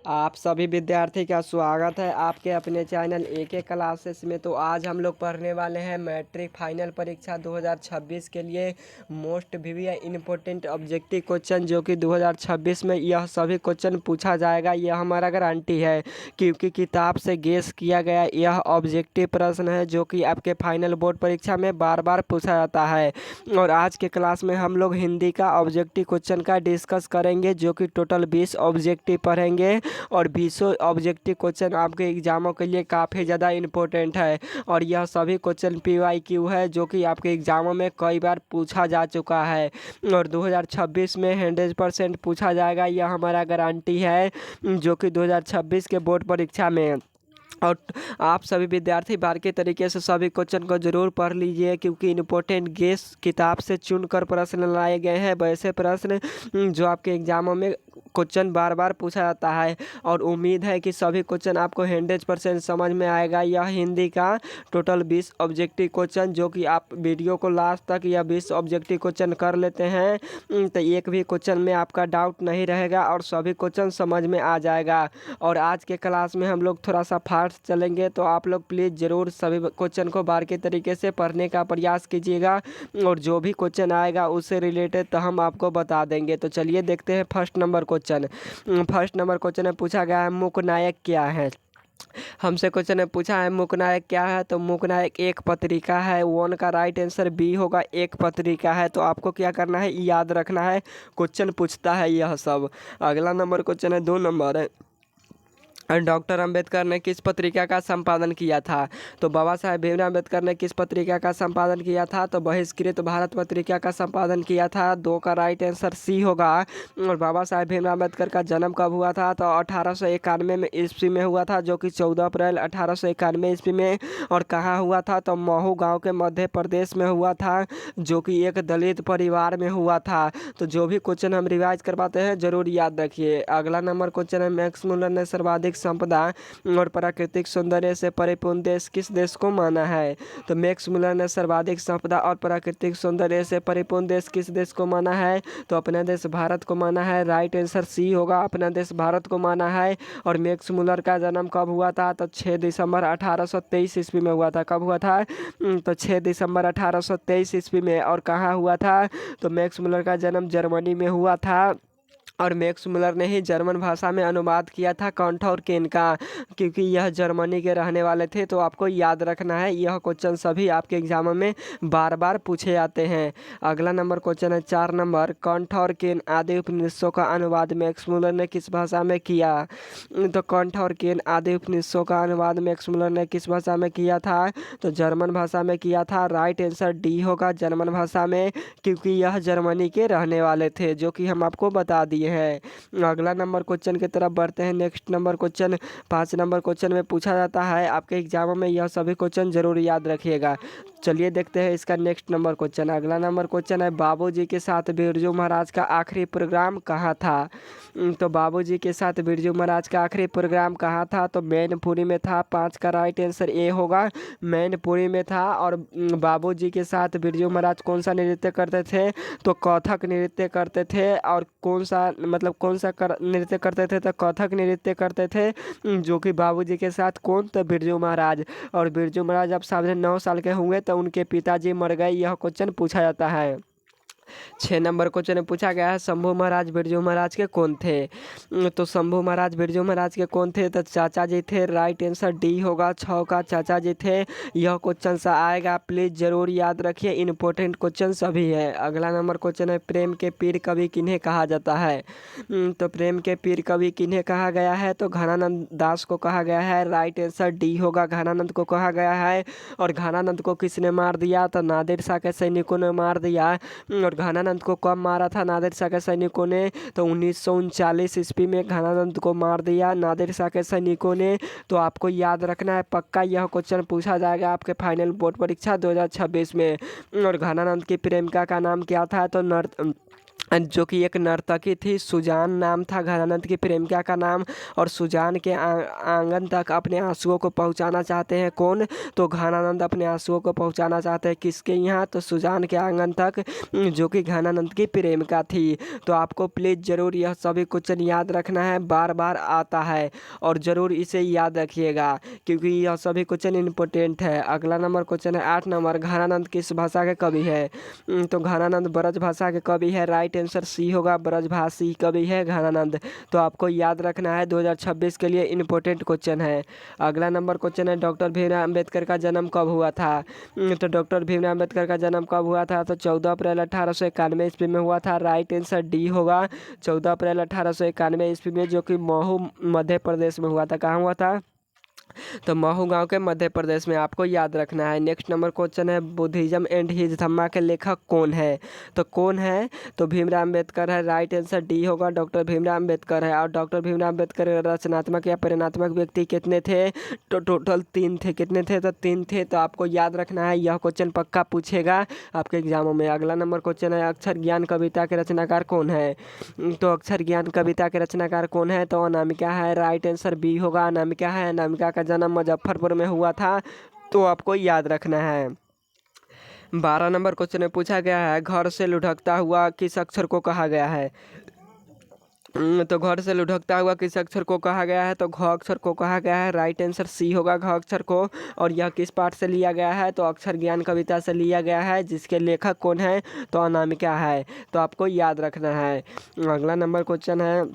आप सभी विद्यार्थी का स्वागत है आपके अपने चैनल एके क्लासेस में। तो आज हम लोग पढ़ने वाले हैं मैट्रिक फाइनल परीक्षा 2026 के लिए मोस्ट वीवी इम्पोर्टेंट ऑब्जेक्टिव क्वेश्चन, जो कि 2026 में यह सभी क्वेश्चन पूछा जाएगा। यह हमारा गारंटी है क्योंकि किताब से गेस किया गया यह ऑब्जेक्टिव प्रश्न है जो कि आपके फाइनल बोर्ड परीक्षा में बार बार पूछा जाता है। और आज के क्लास में हम लोग हिंदी का ऑब्जेक्टिव क्वेश्चन का डिस्कस करेंगे, जो कि टोटल 20 ऑब्जेक्टिव पढ़ेंगे और 20 ऑब्जेक्टिव क्वेश्चन आपके एग्जामों के लिए काफ़ी ज़्यादा इम्पोर्टेंट है। और यह सभी क्वेश्चन PYQ है जो कि आपके एग्जामों में कई बार पूछा जा चुका है और 2026 में 100% पूछा जाएगा, यह हमारा गारंटी है, जो कि 2026 के बोर्ड परीक्षा में। और आप सभी विद्यार्थी बारीकी तरीके से सभी क्वेश्चन को जरूर पढ़ लीजिए क्योंकि इम्पोर्टेंट गेस किताब से चुनकर प्रश्न लाए गए हैं, वैसे प्रश्न जो आपके एग्जामों में क्वेश्चन बार बार पूछा जाता है। और उम्मीद है कि सभी क्वेश्चन आपको 100% समझ में आएगा। यह हिंदी का टोटल 20 ऑब्जेक्टिव क्वेश्चन, जो कि आप वीडियो को लास्ट तक यह 20 ऑब्जेक्टिव क्वेश्चन कर लेते हैं तो एक भी क्वेश्चन में आपका डाउट नहीं रहेगा और सभी क्वेश्चन समझ में आ जाएगा। और आज के क्लास में हम लोग थोड़ा सा फास्ट चलेंगे, तो आप लोग प्लीज़ ज़रूर सभी क्वेश्चन को बारीकी तरीके से पढ़ने का प्रयास कीजिएगा और जो भी क्वेश्चन आएगा उससे रिलेटेड तो हम आपको बता देंगे। तो चलिए देखते हैं first number question. First number question में पूछा गया है मूकनायक क्या है। हमसे क्वेश्चन में पूछा है मूकनायक क्या है, तो मूकनायक एक पत्रिका है। 1 का राइट आंसर बी होगा, एक पत्रिका है। तो आपको क्या करना है, याद रखना है, क्वेश्चन पूछता है यह सब। अगला नंबर क्वेश्चन है 2 नंबर है, डॉक्टर अंबेडकर ने किस पत्रिका का संपादन किया था। तो बाबा साहेब भीमराव अंबेडकर ने किस पत्रिका का संपादन किया था, तो बहिष्कृत भारत पत्रिका का संपादन किया था। 2 का राइट आंसर सी होगा। और बाबा साहेब भीमराव अंबेडकर का जन्म कब हुआ था, तो 1891 में ईस्वी में हुआ था, जो कि 14 अप्रैल 1891 ईस्वी में। और कहाँ हुआ था, तो महू गाँव के मध्य प्रदेश में हुआ था, जो कि एक दलित परिवार में हुआ था। तो जो भी क्वेश्चन हम रिवाइज करवाते हैं जरूर याद रखिए। अगला नंबर क्वेश्चन है मैक्स मुलर ने सर्वाधिक संपदा और प्राकृतिक सौंदर्य से परिपूर्ण देश किस देश को माना है। तो मैक्स मुलर ने सर्वाधिक संपदा और प्राकृतिक सौंदर्य से परिपूर्ण देश किस देश को माना है, तो अपना देश भारत को माना है। राइट आंसर सी होगा, अपना देश भारत को माना है। और मैक्स मुलर का जन्म कब हुआ था, तो 6 दिसंबर 1823 ईस्वी में हुआ था। कब हुआ था, तो 6 दिसंबर 1823 ईस्वी में। और कहाँ हुआ था, तो मैक्स मुलर का जन्म जर्मनी में हुआ था। और मैक्स मुलर ने ही जर्मन भाषा में अनुवाद किया था कंठ और केन का, क्योंकि यह जर्मनी के रहने वाले थे। तो आपको याद रखना है, यह क्वेश्चन सभी आपके एग्जामों में बार बार पूछे जाते हैं। अगला नंबर क्वेश्चन है 4 नंबर, कंठ और केन आदि उपनिषदों का अनुवाद मैक्स मुलर ने किस भाषा में किया। तो कंठ और केन आदि उपनिषदों का अनुवाद मैक्स मुलर ने किस भाषा में किया था, तो जर्मन भाषा में किया था। राइट आंसर डी होगा, जर्मन भाषा में, क्योंकि यह जर्मनी के रहने वाले थे, जो कि हम आपको बता दिए है। अगला नंबर क्वेश्चन की तरफ बढ़ते हैं। Next number question 5 number question में पूछा जाता है, आपके एग्जामों में यह सभी क्वेश्चन जरूर याद रखिएगा। चलिए देखते हैं इसका नेक्स्ट नंबर क्वेश्चन। अगला नंबर क्वेश्चन है बाबूजी के साथ बिरजू महाराज का आखिरी प्रोग्राम कहाँ था। तो बाबूजी के साथ बिरजू महाराज का आखिरी प्रोग्राम कहाँ था, तो मैनपुरी में था। 5 का राइट आंसर ए होगा, मैनपुरी में था। और बाबूजी के साथ बिरजू महाराज कौन सा नृत्य करते थे, तो कथक नृत्य करते थे। और कौन सा नृत्य करते थे, तो कथक नृत्य करते थे, जो कि बाबूजी के साथ कौन, तो बिरजू महाराज। और बिरजू महाराज जब 9.5 साल के हुए तो उनके पिताजी मर गए, यह क्वेश्चन पूछा जाता है। 6 नंबर क्वेश्चन में पूछा गया है शंभू महाराज बिरजू महाराज के कौन थे। तो शंभू महाराज बिरजू महाराज के कौन थे, तो चाचा जी थे। राइट आंसर डी होगा, 6 का चाचा जी थे। यह क्वेश्चन सा आएगा, प्लीज जरूर याद रखिए, इंपॉर्टेंट क्वेश्चन सभी है। अगला नंबर क्वेश्चन है प्रेम के पीर कवि किन्हें कहा जाता है। तो प्रेम के पीर कवि किन्हें कहा गया है, तो घनानंद दास को कहा गया है। राइट आंसर डी होगा, घनानंद को कहा गया है। और घनानंद को किसने मार दिया, तो नादिर शाह के सैनिकों ने मार दिया। और घनानंद को कब मारा था नादिर शाह के सैनिकों ने, तो 1939 ईस्वी में घनानंद को मार दिया नादिर शाह के सैनिकों ने। तो आपको याद रखना है, पक्का यह क्वेश्चन पूछा जाएगा आपके फाइनल बोर्ड परीक्षा 2026 में। और घनानंद की प्रेमिका का नाम क्या था, तो जो कि एक नर्तकी थी। सुजान नाम था घनानंद की प्रेमिका का नाम। और सुजान के आंगन तक अपने आंसुओं को पहुंचाना चाहते हैं कौन? तो घनानंद अपने आंसुओं को पहुंचाना चाहते हैं किसके यहाँ? तो सुजान के आंगन तक, जो कि घनानंद की प्रेमिका थी। तो आपको प्लीज़ ज़रूर यह सभी क्वेश्चन याद रखना है, बार बार आता है और ज़रूर इसे याद रखिएगा क्योंकि यह सभी क्वेश्चन इंपॉर्टेंट है। अगला नंबर क्वेश्चन है 8 नंबर, घनानंद किस भाषा के कवि है? तो घनानंद ब्रज भाषा के कवि है। राइट आंसर सी होगा, ब्रजभाषी कवि है घनानंद। तो आपको याद रखना है, 2026 के लिए इंपॉर्टेंट क्वेश्चन है। अगला नंबर क्वेश्चन है डॉक्टर भीमराव अंबेडकर का जन्म कब हुआ था? तो डॉक्टर भीमराव अंबेडकर का जन्म कब हुआ था? तो 14 अप्रैल 1891 ईस्वी में हुआ था। राइट आंसर डी होगा, 14 अप्रैल 1891 ईस्वी में, जो कि महू मध्य प्रदेश में हुआ था। कहाँ हुआ था? तो महू गांव के मध्य प्रदेश में, आपको याद रखना है। नेक्स्ट नंबर क्वेश्चन है बुद्धिज्म एंड हिज धम्मा के लेखक कौन है? तो कौन है? तो भीमराव अंबेडकर है। राइट आंसर डी होगा, डॉक्टर भीमराव अंबेडकर है। और डॉक्टर भीमराव अंबेडकर रचनात्मक या प्रेरणात्मक व्यक्ति कितने थे? तो टोटल 3 थे। कितने थे? तो 3 थे। तो आपको याद रखना है, यह क्वेश्चन पक्का पूछेगा आपके एग्जामों में। अगला नंबर क्वेश्चन है अक्षर ज्ञान कविता के रचनाकार कौन है? तो अक्षर ज्ञान कविता के रचनाकार कौन है? तो अनामिका है। राइट आंसर बी होगा, अनामिका है। अनामिका का जन्म मुजफ्फरपुर में हुआ था। तो आपको याद रखना है। 12 नंबर क्वेश्चन में पूछा गया है घर से लुढ़कता हुआ किस अक्षर को कहा गया है? तो घर से लुढ़कता हुआ किस अक्षर को कहा गया है? तो घ अक्षर को कहा गया है। राइट आंसर सी होगा, घ अक्षर को। और यह किस पाठ से लिया गया है? तो अक्षर ज्ञान कविता से लिया गया है, जिसके लेखक कौन है? तो अनामिका है। तो आपको याद रखना है। अगला नंबर क्वेश्चन है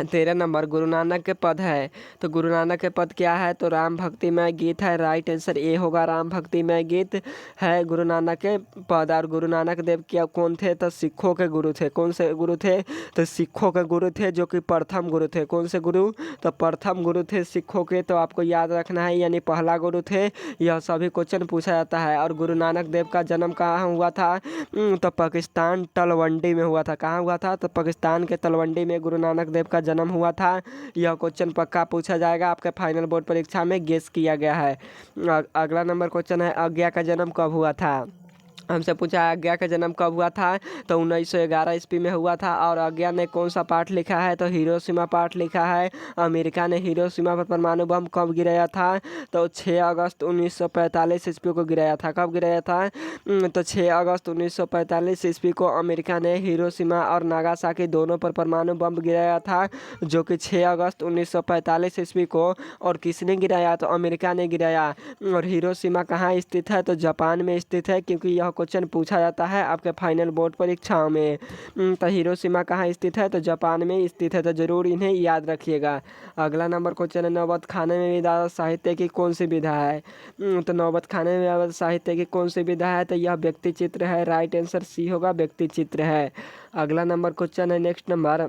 13 नंबर, गुरु नानक के पद है। तो गुरु नानक के पद क्या है? तो राम भक्तिमय गीत है। राइट आंसर ए होगा, राम भक्तिमय गीत है गुरु नानक के पद। और गुरु नानक देव क्या कौन थे? तो सिखों के गुरु थे। कौन से गुरु थे? तो सिखों के गुरु थे, जो कि प्रथम गुरु थे। कौन से गुरु? तो प्रथम गुरु थे सिखों के। तो आपको याद रखना है, यानी पहला गुरु थे। यह सभी क्वेश्चन पूछा जाता है। और गुरु नानक देव का जन्म कहाँ हुआ था? तो पाकिस्तान तलवंडी में हुआ था। कहाँ हुआ था? तो पाकिस्तान के तलवंडी में गुरु नानक देव का जन्म हुआ था। यह क्वेश्चन पक्का पूछा जाएगा आपके फाइनल बोर्ड परीक्षा में, गेस किया गया है। अगला नंबर क्वेश्चन है आज्ञा का जन्म कब हुआ था? हमसे पूछा आज्ञा का जन्म कब हुआ था? तो 1911 ईस्वी में हुआ था। और आज्ञा ने कौन सा पाठ लिखा है? तो हिरोशिमा पाठ लिखा है। अमेरिका ने हिरोशिमा पर परमाणु बम कब गिराया था? तो 6 अगस्त 1945 ईस्वी को गिराया था। कब गिराया था? तो 6 अगस्त 1945 ईस्वी को अमेरिका ने हिरोशिमा और नागासाकी दोनों पर परमाणु बम गिराया था, जो कि 6 अगस्त 1945 ईस्वी को। और किसने गिराया? तो अमेरिका ने गिराया। और हिरोशिमा कहाँ स्थित है? तो जापान में स्थित है, क्योंकि यह क्वेश्चन पूछा जाता है आपके फाइनल बोर्ड परीक्षाओं में। तो हिरोशिमा कहाँ स्थित है? तो जापान में स्थित है। तो जरूर इन्हें याद रखिएगा। अगला नंबर क्वेश्चन है नौबत खाने में विधा साहित्य की कौन सी विधा है? तो नौबत खाने में साहित्य की कौन सी विधा है? तो यह व्यक्ति चित्र है। राइट आंसर सी होगा, व्यक्ति चित्र है। अगला नंबर क्वेश्चन है नेक्स्ट नंबर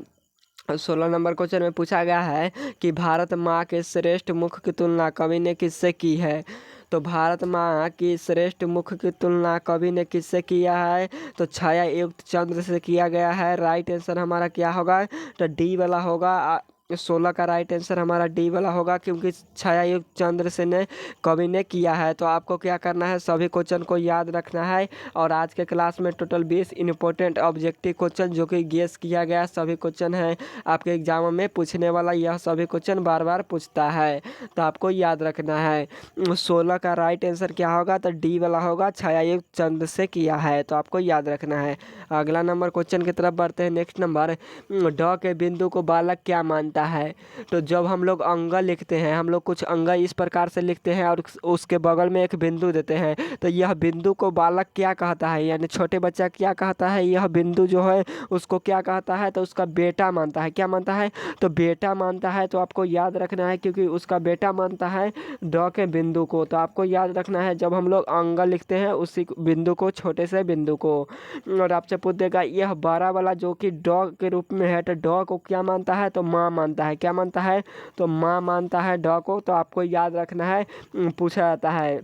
16 नंबर क्वेश्चन में पूछा गया है कि भारत माँ के श्रेष्ठ मुख की तुलना कवि ने किससे की है? तो भारत माँ की श्रेष्ठ मुख की तुलना कवि ने किससे किया है? तो छाया युक्त चंद्र से किया गया है। राइट आंसर हमारा क्या होगा? तो डी वाला होगा। 16 का राइट आंसर हमारा डी वाला होगा, क्योंकि छाया युक्त चंद्र से ने कवि ने किया है। तो आपको क्या करना है, सभी क्वेश्चन को याद रखना है। और आज के क्लास में टोटल 20 इंपॉर्टेंट ऑब्जेक्टिव क्वेश्चन, जो कि गेस किया गया सभी क्वेश्चन है आपके एग्जाम में पूछने वाला। यह सभी क्वेश्चन बार बार पूछता है, तो आपको याद रखना है। 16 का राइट आंसर क्या होगा? तो डी वाला होगा, छाया युक्त चंद्र से किया है। तो आपको याद रखना है। अगला नंबर क्वेश्चन की तरफ बढ़ते हैं। नेक्स्ट नंबर, ड के बिंदु को बालक क्या मानता है? तो जब हम लोग अंग लिखते हैं, हम लोग कुछ अंग इस प्रकार से लिखते हैं और उसके बगल में एक बिंदु देते हैं, तो यह बिंदु को बालक क्या कहता है? यानी छोटे बच्चा क्या कहता है? यह बिंदु जो है उसको क्या कहता है? तो उसका बेटा मानता है। क्या मानता है? तो बेटा मानता है। तो आपको याद रखना है, क्योंकि उसका बेटा मानता है ड के बिंदु को। तो आपको याद रखना है, जब हम लोग अंग लिखते हैं उसी बिंदु को, छोटे से बिंदु को। और आपसे पूछ देगा यह बड़ा वाला जो कि ड के रूप में है, तो ड को क्या मानता है? तो माँ मानता है। क्या मानता है? तो माँ मानता है ड को। तो आपको याद रखना है, पूछा जाता है।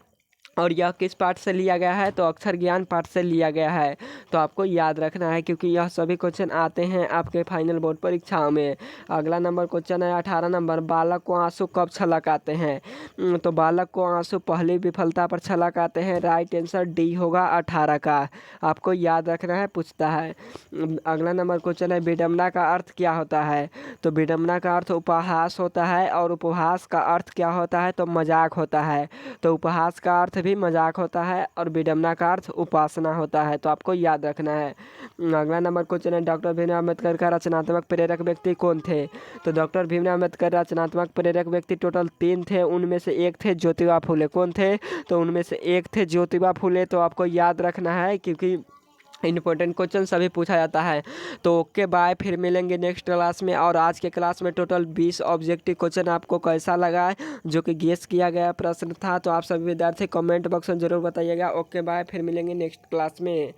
और यह किस पाठ से लिया गया है, तो अक्षर ज्ञान पाठ से लिया गया है। तो आपको याद रखना है क्योंकि यह सभी क्वेश्चन आते हैं आपके फाइनल बोर्ड परीक्षाओं में। अगला नंबर क्वेश्चन है 18 नंबर, बालक को आंसू कब छलक आते हैं। तो बालक को आंसू पहली विफलता पर छलक आते हैं। राइट आंसर डी होगा 18 का। आपको याद रखना है, पूछता है। अगला नंबर क्वेश्चन है विडंबना का अर्थ क्या होता है। तो विडंबना का अर्थ उपहास होता है और उपहास का अर्थ क्या होता है, तो मजाक होता है। तो उपहास का अर्थ भी मजाक होता है और विडंबना का अर्थ उपासना होता है। तो आपको याद रखना है। अगला नंबर क्वेश्चन है डॉक्टर भीमराव अम्बेडकर का रचनात्मक प्रेरक व्यक्ति कौन थे। तो डॉक्टर भीमराव अम्बेडकर रचनात्मक प्रेरक व्यक्ति टोटल 3 थे। उनमें से एक थे ज्योतिबा फुले। कौन थे, तो उनमें से एक थे ज्योतिबा फुले। तो आपको याद रखना है क्योंकि इंपॉर्टेंट क्वेश्चन सभी पूछा जाता है। तो ओके बाय, फिर मिलेंगे नेक्स्ट क्लास में। और आज के क्लास में टोटल 20 ऑब्जेक्टिव क्वेश्चन आपको कैसा लगा, जो कि गेस किया गया प्रश्न था। तो आप सभी विद्यार्थी कमेंट बॉक्स में ज़रूर बताइएगा। ओके बाय, फिर मिलेंगे नेक्स्ट क्लास में।